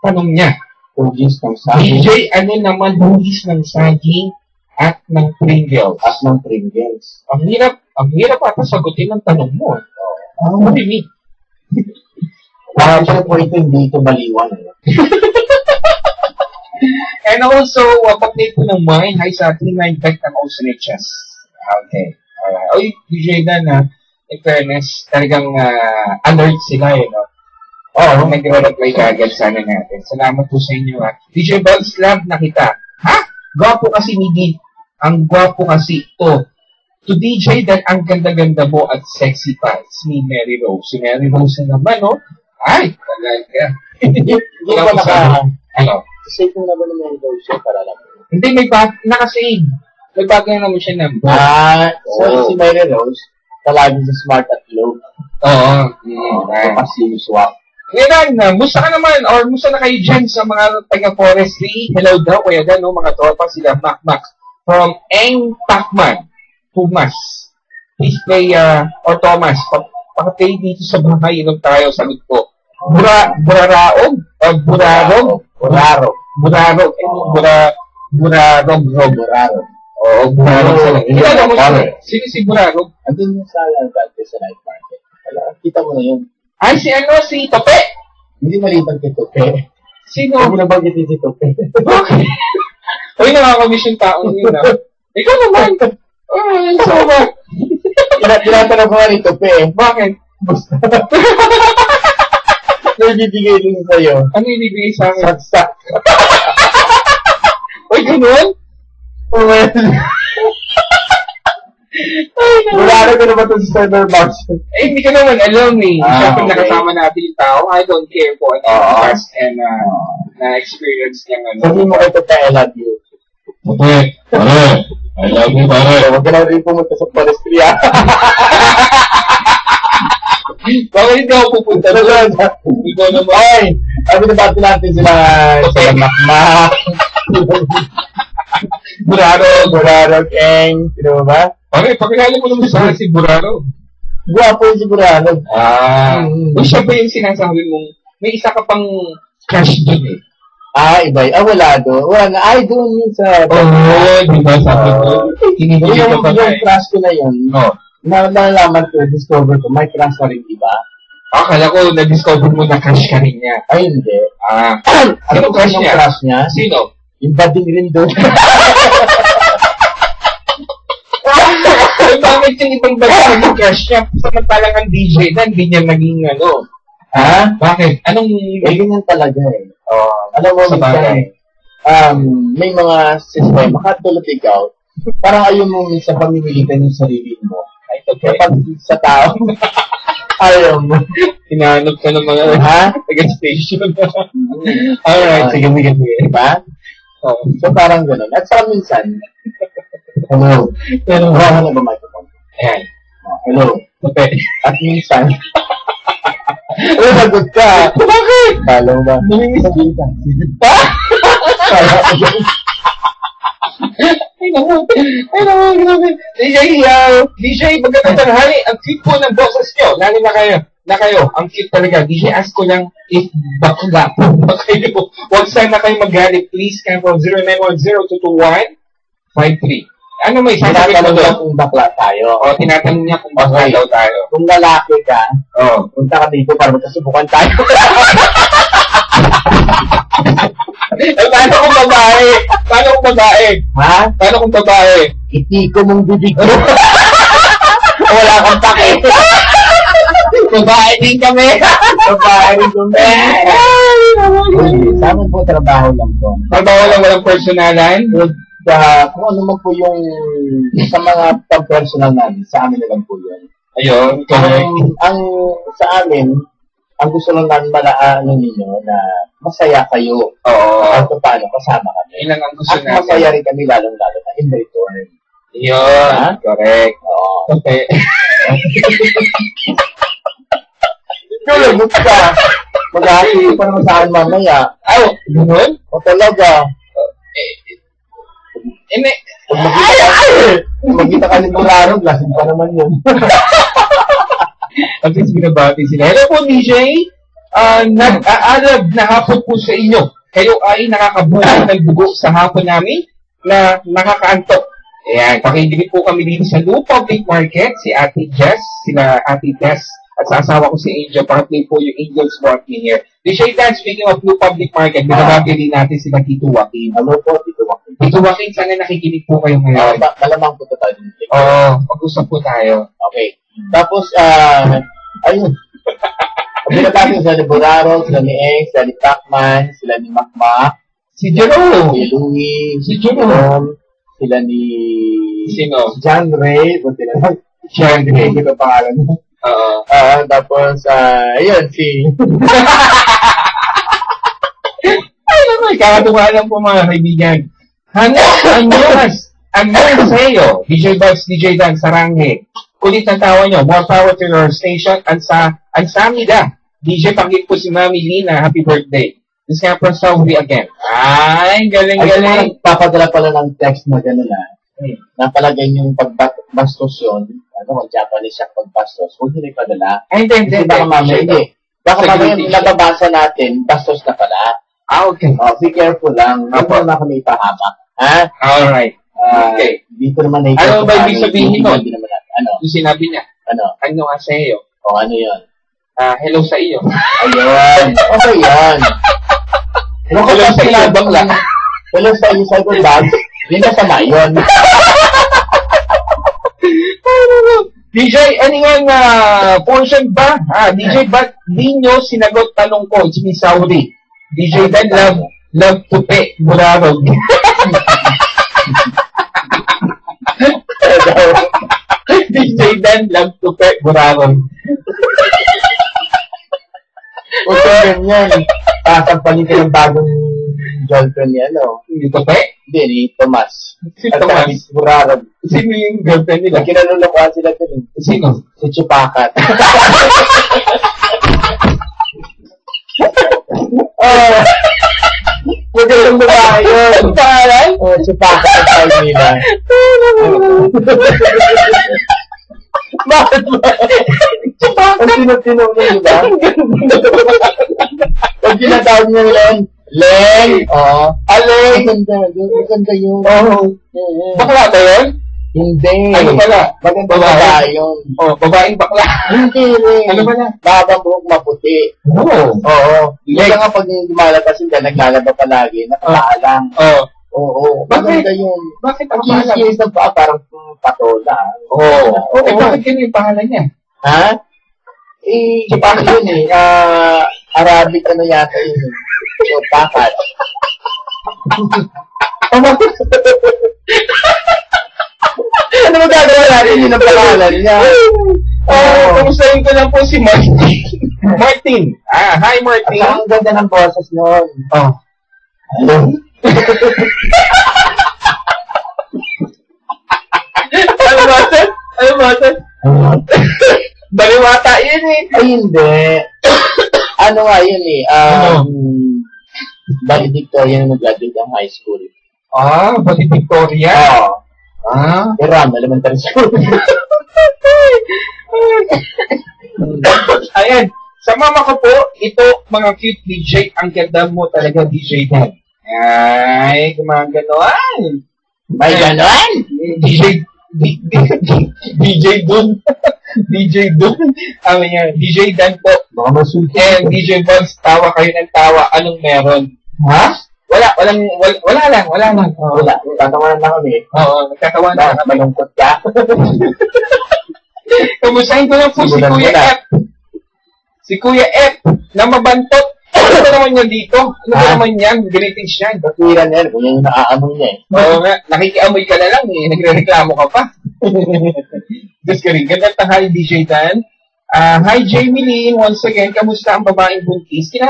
tanong niya. Hugis ng saging. DJ, ano naman hugis ng saging at ng Pringles? At ng Pringles. Ang hirap ata sagutin ang tanong mo. What do you mean? Siya po ito, hindi ito baliwan. And also, update ko ng mine, hi sa ating 9 back ng Osniches. Okay. Alright. Oy, DJ Dan, in fairness, talagang alert sila, no? Oo, nag-reply ka agad sana natin. Salamat po sa inyo, ha. DJ Balls Lab, nakita. Ha? Gwapo kasi ni D. Ang gwapo kasi to. To DJ Dan, ang ganda-ganda mo at sexy pa. It's me, Mary Rose. Si Mary Rose na naman, no? Ay, talaga. Hindi ba Ano? Save mo na ba naman daw siya para lang? Hindi, nakasave. May bagay naman siya number. So si Mary Rose, palagi sa smart at low. Oo. Kasi yung swak. Ngayon, musta ka naman, or musta na kayo dyan sa mga taga-forestry? Hello daw, kaya dan, no, mga tropa sila, Mac from Eng Pacman, Pumas. Please play, or Thomas, pakatay dito sa bahay, inom tayo, sagot ko. Buraraog? O burarog? Burarog. Burarog. Burarog. Oo, burarog sila. Kilala mo siya. Sino si Burarog? Andun yung sa Alvarte sa night market. Kita mo na yun. Ay, si Tope! Hindi maliban kay Tope. Sino? Hindi na bagay si Tope. Bakit? Uy, nakakamiss yung taong yun, ha? Ikaw naman! So ba? Tinatanong ko nga ni Tope. Bakit? Basta. Nagbibigay din sa'yo. Ano yung ibigay sa akin? Saksak. Uy, ganun? Well. Wala ko naman ito sa server box. Hindi ka naman alam eh. Siyempre nakasama natin yung tao. I don't care po ano yung past and na-experience niyang ano. Sabi mo ito pa, I love you. Okay. Pare. I love you, pare. Huwag ka na rin pumunta sa forestry, ha? Bakit hindi ako pupunta doon? Ikaw naman. Ay! Sabi na ba't natin sila Makmak. Buraro, Keng. Sino ba? Pare, pakilala mo naman sa si Buraro. Guwapo yung si Buraro. Uy, siya ba yung sinasabi mong may isa ka pang crush doon eh? Iba. Wala doon. Wala na. Ay, doon yun sa... di ba sabi ko? Hinihili ka pa yung crush ko na yun. Nalaman ko, discover ko, may crush na rin, diba? Akala ko, na-discover mo na crush ka rin niya. Ay, hindi. Sino crush niya? Crush niya? Sino? Yung bading rin doon. Bakit yung ibang bading yung crush niya? Samantalang ang DJ na, hindi niya naging ano. Bakit? Anong... ganyan talaga eh. Alam mo, minsan, may mga sistema, katulad ikaw, parang ayaw mo minsan pamimilitan yung sarili mo. Kapag sa tao, ayaw mo. Hinahanap ka ng mga taga-station. Alright, sige. Diba? So parang gano'n. At saka minsan, hello. Pero wala na ba microphone? Ayan. Hello. At minsan, nagot ka. Bakit? Kala mo ba? Namimisabi ka. Ay, grabe. DJ, magandang tanghali. Ang cute po ng boses nyo. Lalo na kayo. Ang cute talaga. DJ, ask ko lang if bakla po ba kayo. Huwag sana kayo magalit. Please, come from 0910-221-53. Ano may sasabihin mo doon? Kung bakla tayo. Tinatanong niya kung bakla daw tayo. Kung lalaki ka, punta ka dito para magkasubukan tayo. Paano kung babae? Ha? Paano kung babae? Itiko mong bibig ko. Wala kang pake. Babae din kami. Sama po trabaho lang po. Trabaho lang, walang personalan? Kung ano man po yung sa mga pag-personal namin, sa amin na lang po yun. Ayun, correct. Ang sa amin, ang gusto lang namin ninyo na masaya kayo. At paano kasama kami. Ilang ang gusto namin. At masaya rin kami lalong-lalo na in return. Yun, correct. Okay. Ikaw lagot ka. Mag-ahati pa naman sa akin mamaya. Gano'n? O talaga. Magkita ka ni Buraro, lasing pa naman yun. At least binabati sila. Hello po, DJ. Nag-aalab na hapon po sa inyo. Kayo ay nakakabuhay ng dugo sa hapon namin na nakakaantok. Ayan, pakikinig po kami dito sa New Public Market, si Ate Jess, sila Ate Tess, at sa asawa ko si Angel, pakikinig po yung Angels brought me here. DJ Dan, speaking of New Public Market, binabagay din natin sila Tito Joaquin. Hello po, Tito Joaquin. Tito Joaquin, sana nakikinig po kayo ngayon. Malamang po tayo din. Oo, pag-usap po tayo. Okay. Tapos, ayun. Pinatapos sila ni Buraro, sila ni X, sila ni Pacman, sila ni Macmac, si Jerome, si Louie, si Jerome, sila ni sino? John Ray, kung tinatawag. John Ray. Hindi ko pangalan mo. Oo. Tapos, ayun, si... Ay, naman, kakatuwa lang po mga kaibigan. Anyong sa'yo, DJ Bugs, DJ Dan, Saranghe. Kulit ang tawa nyo. More power to your station. Ansamida. DJ, pagkik po si Mami Lina. Happy birthday. This nga from Saudi again. Ay, galing-galing. Papadala pala ng text na gano'n napalagay yung pagbastos yun. Japanese siya pagbastos. Huwag nyo ipadala. Ay, hindi. Baka mamaya, hindi. Baka mamaya nababasa natin, bastos na pala. Okay. Be careful lang. Huwag mo naman kami ipahamak. Ha? Alright. Okay. Dito naman na ano ba ibig sabihin nun? Ano? Yung sinabi niya. Ano? Ano nga sa'yo? O ano yun? Hello sa iyo. Ayun. Okay yan. Hello sa iyo, bakla. Hello sa iyo, cyber bag. Hindi na sama yun. DJ, ano yung portion ba? DJ, ba't di nyo sinagot tanong ko? It's me, Saudi. DJ Dan, love tupi, burarog. DJ Dan, love tupi, burarog. Huwag kang ganyan. Pasampalin ka ng bagong girlfriend niya, no? Hindi tupi? Hindi, ni Tomas. Si Tomas. Burarog. Sino yung girlfriend nila? Kinanulukuhan sila dun. Sino? Si Chupakat. Magalang babae yun. Ang pangalan? Chupakat ang tawag nila. Bakit ba? Chupakat? Ang tinutino niya, di ba? Pag tinatawag niya Len. Len? Oo. Len? Maganda yun. Oo. Bakla ba yun? Hindi. Ano pala? Maganda babae yun. Oh, babaeng bakla. Hindi rin. Ano pala? Mahabang buhok maputi. Oo. Yung nga pag lumalabas hindi, naglalaba palagi, nakakaalang. Oo. Maganda yun. Bakit ang pangalan? Yes, parang patola. Oo. Bakit yun yung pangalan niya? Ha? Bakit yun Arabic ano yata yun. So, pakat. Ano mo gagawa natin yun ang pangalan niya? Kumustahin ko lang po si Martin. Martin. Hi Martin. Ang ganda ng boses noon. Hello? Ano ba? Baliwata yun eh. Ay, hindi. Ano nga yun eh. Bali Victoria na nag-graduate ang high school. Bali Victoria? Iram, elementary school. Ayan. Sa mama ko po, ito, mga cute DJ. Ang ganda mo talaga, DJ Dan. Ay, gumaganoan. May ganon? DJ Dun. DJ Dun. Ano yan? DJ Dan po. And DJ Bugs, tawa kayo ng tawa. Anong meron? Ha? Wala lang. Wala. Tatawanan lang kami. Oo, nagtatawanan lang. Malungkot ka. Kamustahin ko lang po si Kuya F. Si Kuya F na mabantot. Ano ba naman yan dito? Ano ba naman yan? Greetings yan. Basiran yan. Kung yan yung naaamoy niya eh. Oo nga. Nakikiamoy ka na lang eh. Nagre-reklamo ka pa. Diyos ka rin. Ganda tanghali, DJ Dan. Hi, Jamie Lynn. Once again, kamusta ang babaeng buntis?